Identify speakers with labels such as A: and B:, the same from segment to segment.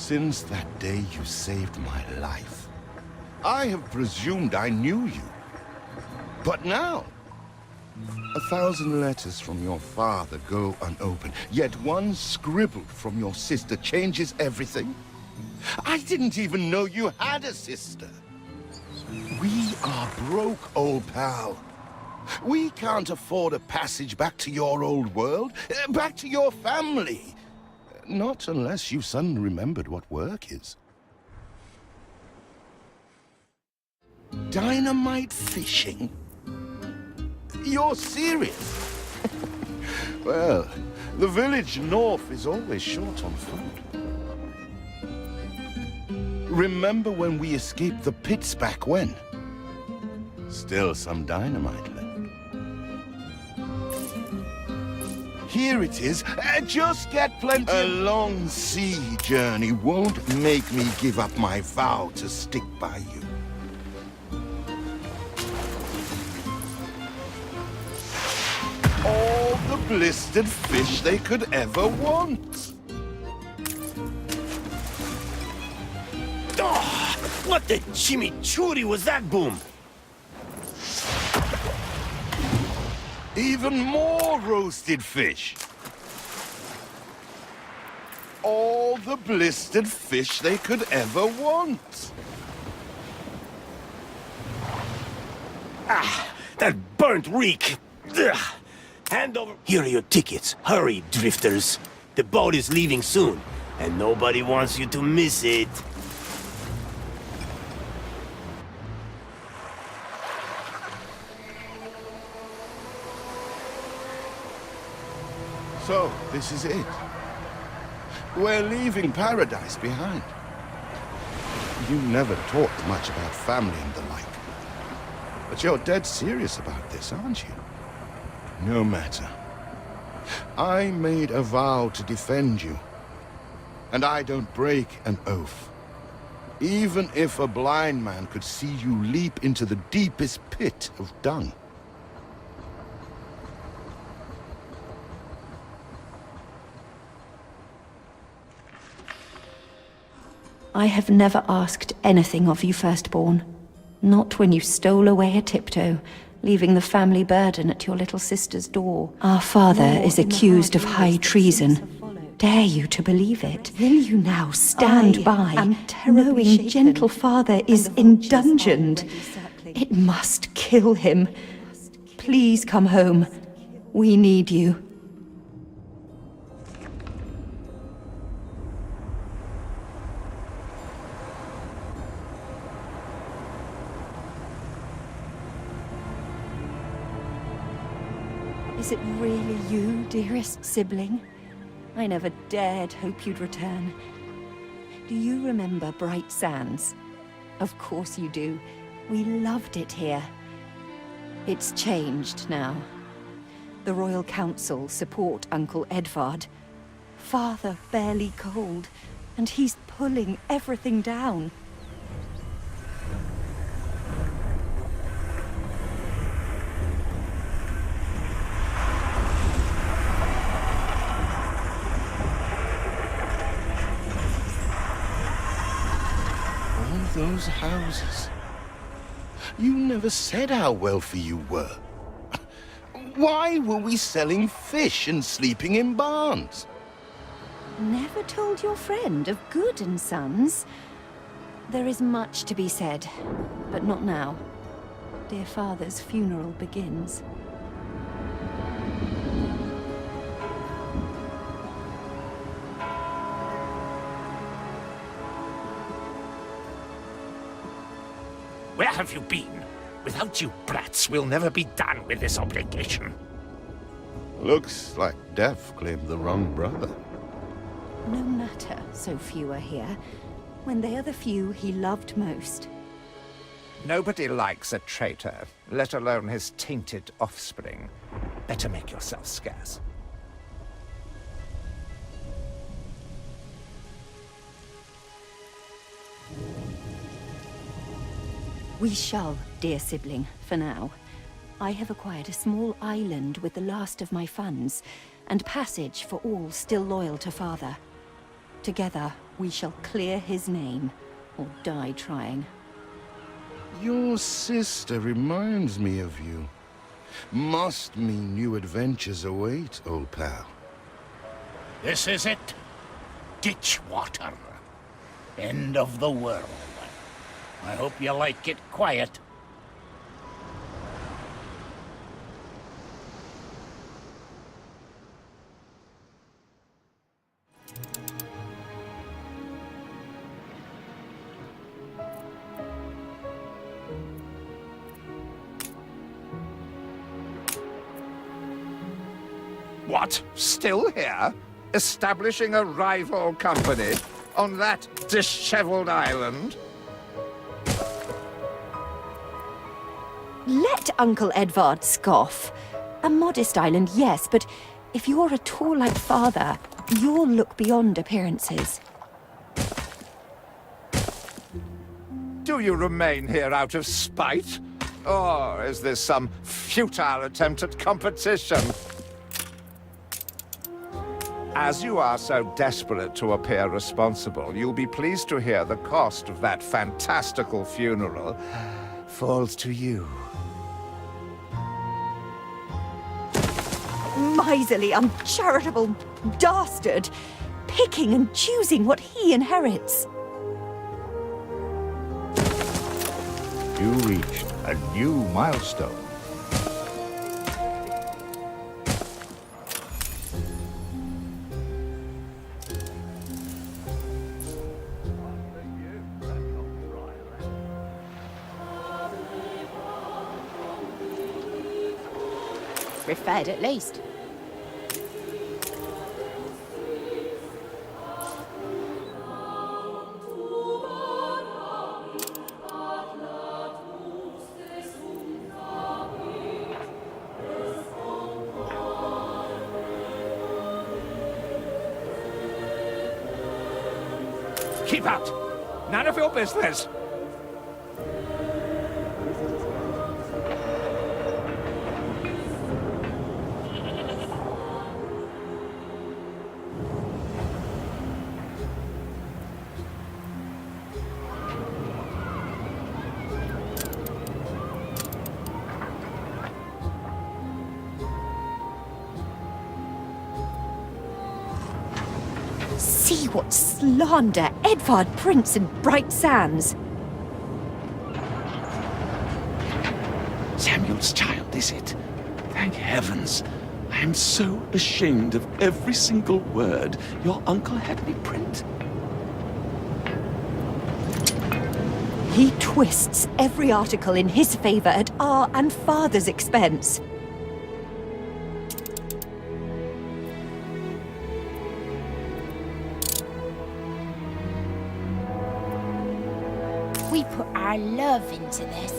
A: Since that day you saved my life, I have presumed I knew you. But now, 1,000 letters from your father go unopened, yet one scribbled from your sister changes everything? I didn't even know you had a sister. We are broke, old pal. We can't afford a passage back to your old world, back to your family. Not unless you suddenly remembered what work is. Dynamite fishing? You're serious? Well, the village north is always short on food. Remember when we escaped the pits back when? Still some dynamite left. Here it is. Just get plenty. A long sea journey won't make me give up my vow to stick by you. All the blistered fish they could ever want.
B: Oh, what the chimichurri was that boom?
A: Even more roasted fish. All the blistered fish they could ever want.
B: Ah, that burnt reek. Ugh. Hand over. Here are your tickets. Hurry, drifters. The boat is leaving soon, and nobody wants you to miss it.
A: So, this is it. We're leaving paradise behind. You never talked much about family and the like. But you're dead serious about this, aren't you? No matter. I made a vow to defend you. And I don't break an oath. Even if a blind man could see you leap into the deepest pit of dung.
C: I have never asked anything of you, firstborn. Not when you stole away a tiptoe, leaving the family burden at your little sister's door. Our father is accused of high treason. Dare you to believe it? Will you now stand by, knowing gentle father is indungeoned? It must kill him. Please come home. We need you. Is it really you, dearest sibling? I never dared hope you'd return. Do you remember Bright Sands? Of course you do. We loved it here. It's changed now. The Royal Council support Uncle Edvard. Father barely cold, and he's pulling everything down.
A: Those houses. You never said how wealthy you were. Why were we selling fish and sleeping in barns?
C: Never told your friend of Good and Sons? There is much to be said, but not now. Dear father's funeral begins.
B: Where have you been? Without you brats, we'll never be done with this obligation.
A: Looks like Death claimed the wrong brother.
C: No matter, so few are here, when they are the few he loved most.
D: Nobody likes a traitor, let alone his tainted offspring. Better make yourself scarce.
C: We shall, dear sibling, for now. I have acquired a small island with the last of my funds, and passage for all still loyal to father. Together, We shall clear his name, or die trying.
A: Your sister reminds me of you. Must mean new adventures await, old pal.
E: This is it. Ditch water. End of the world. I hope you like it quiet.
D: What? Still here? Establishing a rival company on that disheveled island?
C: Let Uncle Edvard scoff. A modest island, yes, but if you're at all like Father, you'll look beyond appearances.
D: Do you remain here out of spite? Or is this some futile attempt at competition? As you are so desperate to appear responsible, you'll be pleased to hear the cost of that fantastical funeral falls to you.
C: Miserly, uncharitable dastard, picking and choosing what he inherits.
F: You reached a new milestone.
G: We're fed at least.
D: Keep out! None of your business!
C: See what slander Edvard prints in Bright Sands.
H: Samuel's child, is it? Thank heavens. I am so ashamed of every single word your uncle had me print.
C: He twists every article in his favor at our and Father's expense.
G: We put our love into this.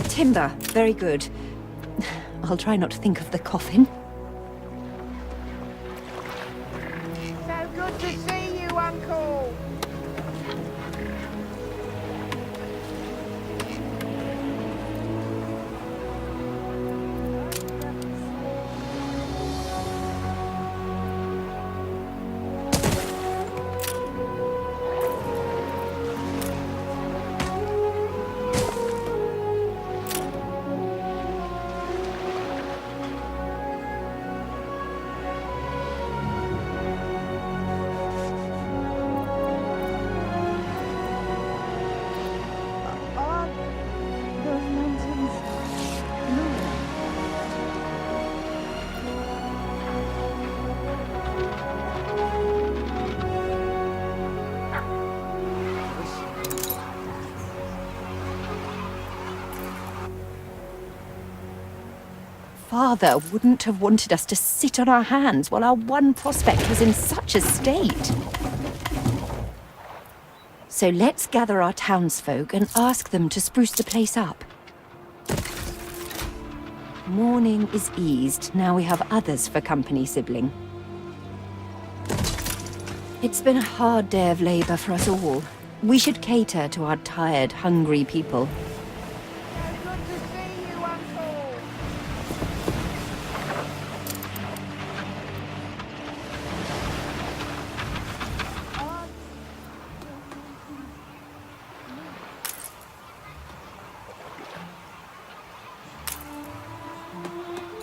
C: Timber, very good. I'll try not to think of the coffin.
D: So good to see you, Uncle!
C: father wouldn't have wanted us to sit on our hands while our one prospect was in such a state. So let's gather our townsfolk and ask them to spruce the place up. Mourning is eased, now we have others for company, sibling. It's been a hard day of labor for us all. We should cater to our tired, hungry people.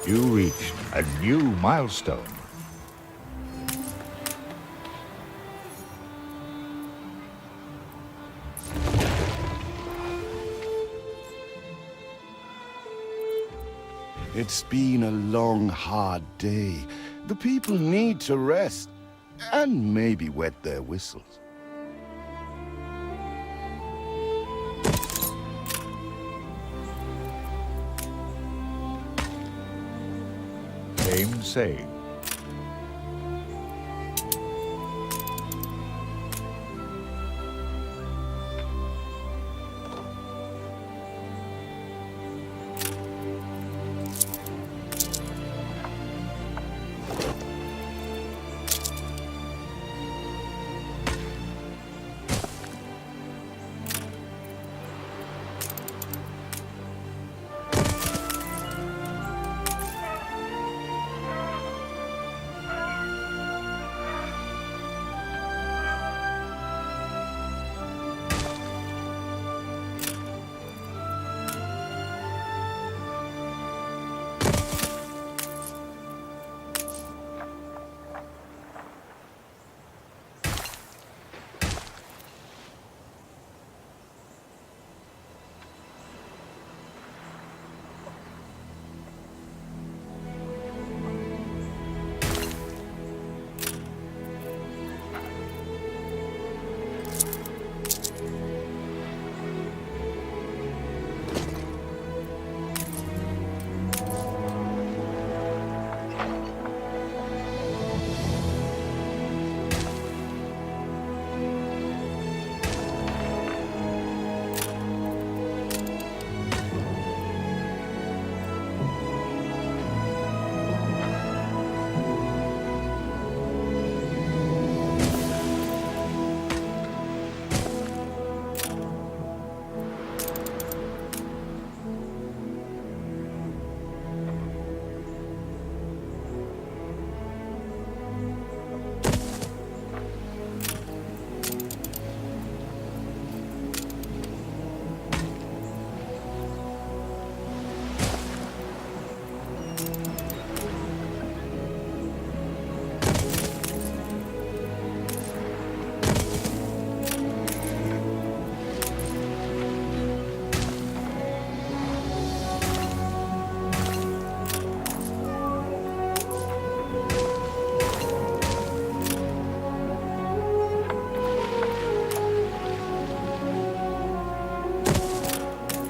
F: You reached a new milestone.
A: It's been a long, hard day. The people need to rest, and maybe wet their whistles.
F: Same, same.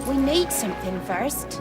G: We need something first.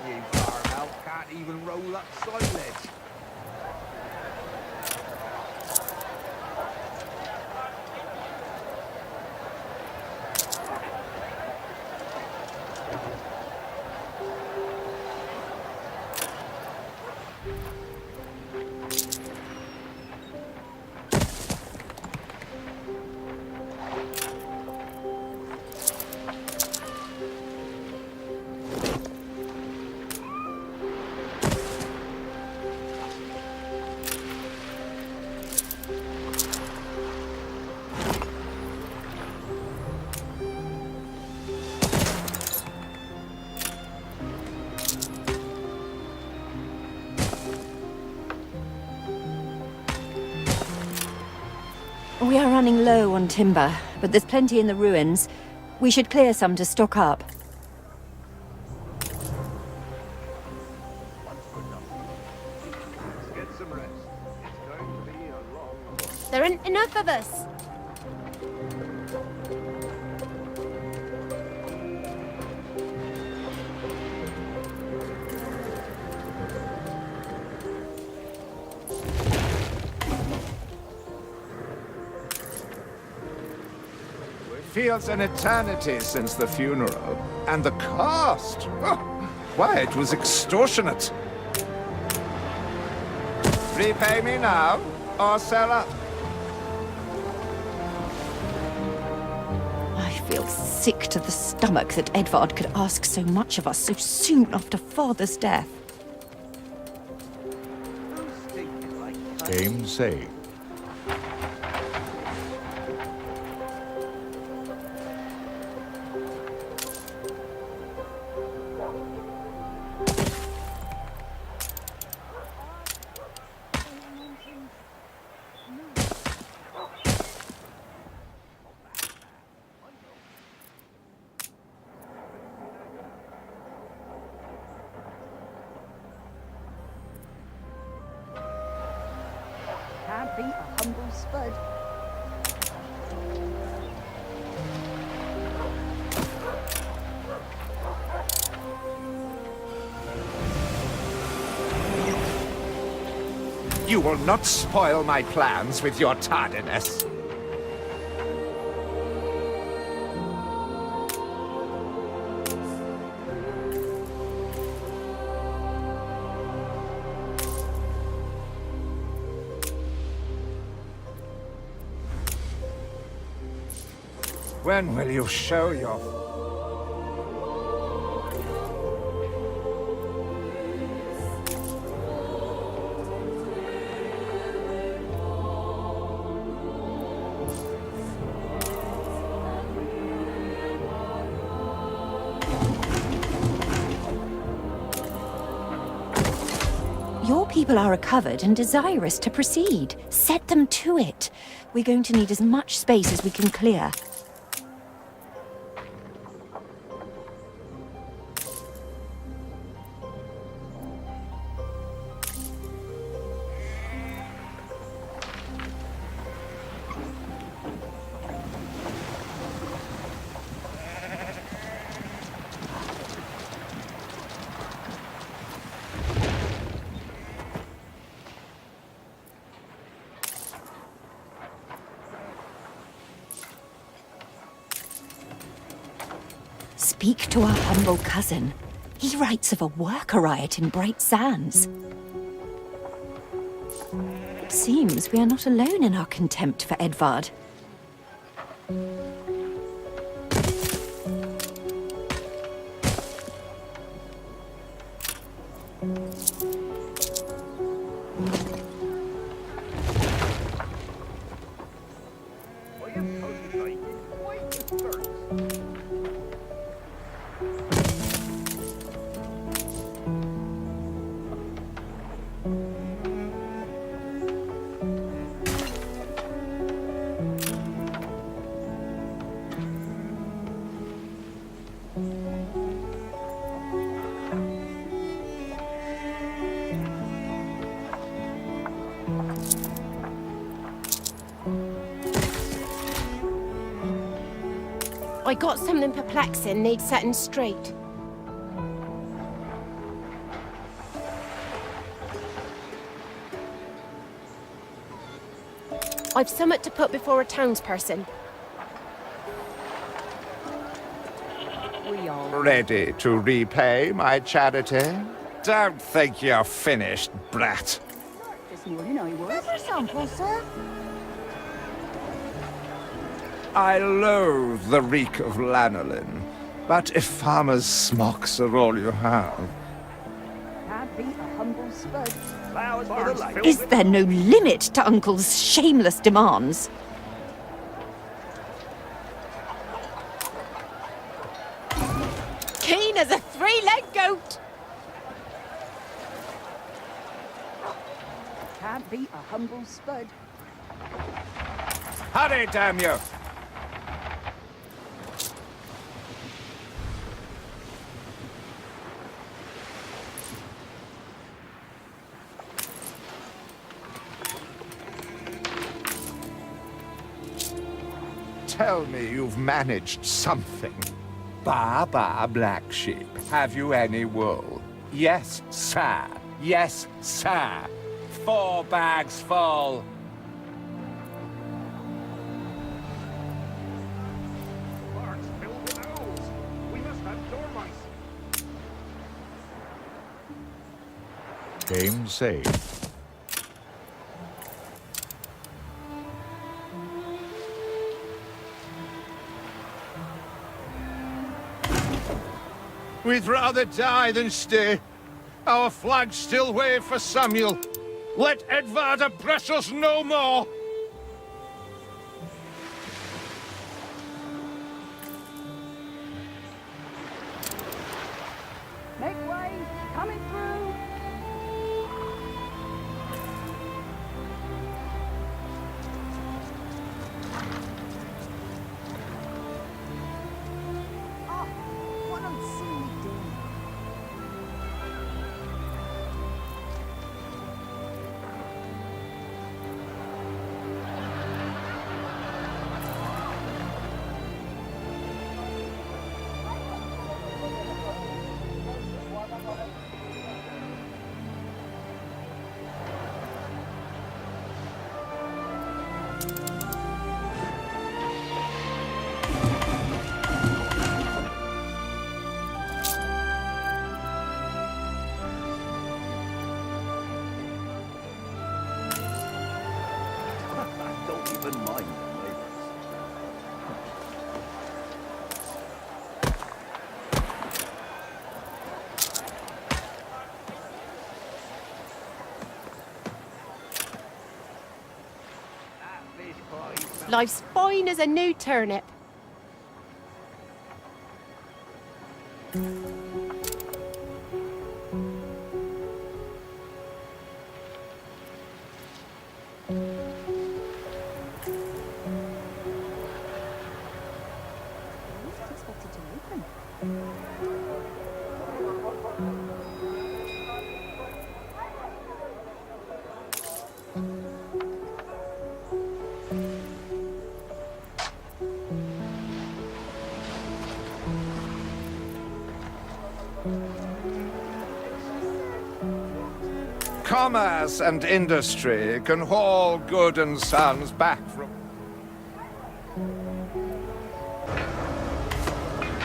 D: You far out can't even roll up silage.
C: running low on timber, but there's plenty in the ruins. We should clear some to stock up.
G: There aren't enough of us.
D: Feels an eternity since the funeral. And the cost! Oh, why, it was extortionate. Repay me now, or sell up.
C: I feel sick to the stomach that Edvard could ask so much of us so soon after Father's death.
F: Game saved.
I: Can't beat a humble spud.
D: You will not spoil my plans with your tardiness. When will you show your...
C: Your people are recovered and desirous to proceed. Set them to it. We're going to need as much space as we can clear. Speak to our humble cousin. He writes of a worker riot in Bright Sands. It seems we are not alone in our contempt for Edvard.
G: I got something perplexing, needs setting straight. I've somewhat to put before a townsperson.
I: We are
D: Ready to repay my charity? Don't think you're finished, brat.
I: this morning I was. Have a sample, sir?
D: I loathe the reek of lanolin, but if farmers' smocks are all you have...
I: Can't beat a humble spud.
B: Flowers for the light.
C: Is there no limit to Uncle's shameless demands?
G: Keen as a three-legged goat!
I: Can't beat a humble spud.
D: Hurry, damn you! Tell me you've managed something. Ba, ba, black sheep. Have you any wool? Yes, sir. Yes, sir. 4 bags full.
F: Game saved.
A: We'd rather die than stay. Our flags still wave for Samuel. Let Edvard oppress us no more.
I: Make way! Coming through! Oh, what unseemly din!
H: Don't even mind the neighbors.
G: Life's fine as a new turnip.
I: Least expected to open.
D: Commerce and industry can haul good and sons back from...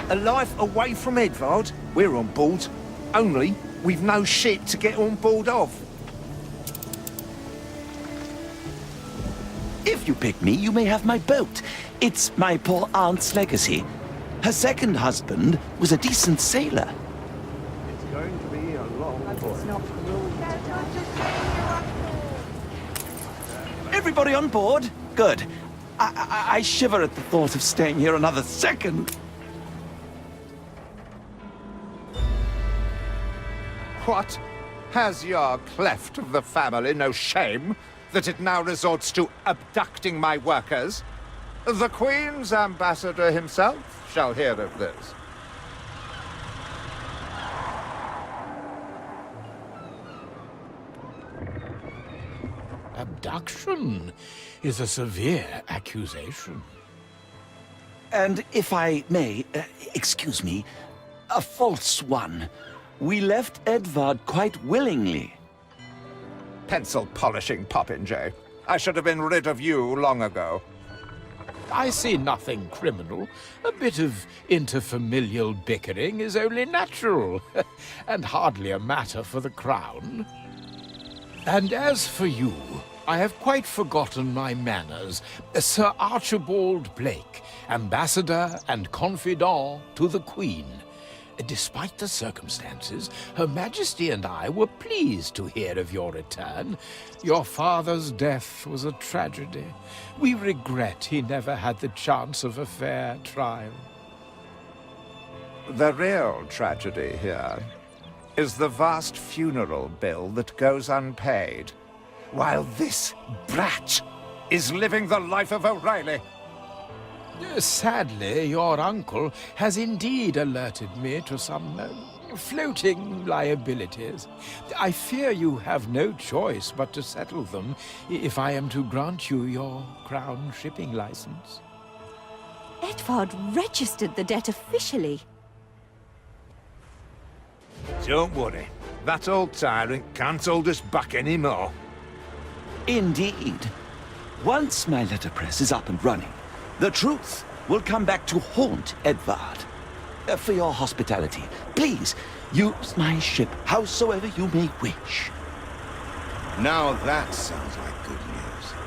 D: A life away from Edvard? We're on board. Only, we've no ship to get on board of.
H: If you pick me, you may have my boat. It's my poor aunt's legacy. Her second husband was a decent sailor.
D: It's going to be a long
I: It's not cruel.
H: Everybody on board? Good. I shiver at the thought of staying here another second.
D: What? Has your cleft of the family no shame that it now resorts to abducting my workers? The Queen's ambassador himself shall hear of this.
E: Abduction is a severe accusation.
H: And if I may, excuse me, a false one. We left Edvard quite willingly.
D: Pencil polishing popinjay. I should have been rid of you long ago.
E: I see nothing criminal. A bit of interfamilial bickering is only natural, and hardly a matter for the crown. And as for you, I have quite forgotten my manners. Sir Archibald Blake, ambassador and confidant to the Queen. Despite the circumstances, Her Majesty and I were pleased to hear of your return. Your father's death was a tragedy. We regret he never had the chance of a fair trial.
D: The real tragedy here is the vast funeral bill that goes unpaid, while this brat is living the life of O'Reilly.
E: Sadly, your uncle has indeed alerted me to some floating liabilities. I fear you have no choice but to settle them if I am to grant you your crown shipping license.
C: Edvard registered the debt officially.
J: Don't worry. That old tyrant can't hold us back anymore.
H: Indeed. Once my letterpress is up and running, the truth will come back to haunt Edvard. For your hospitality, please use my ship howsoever you may wish.
A: Now that sounds like good news.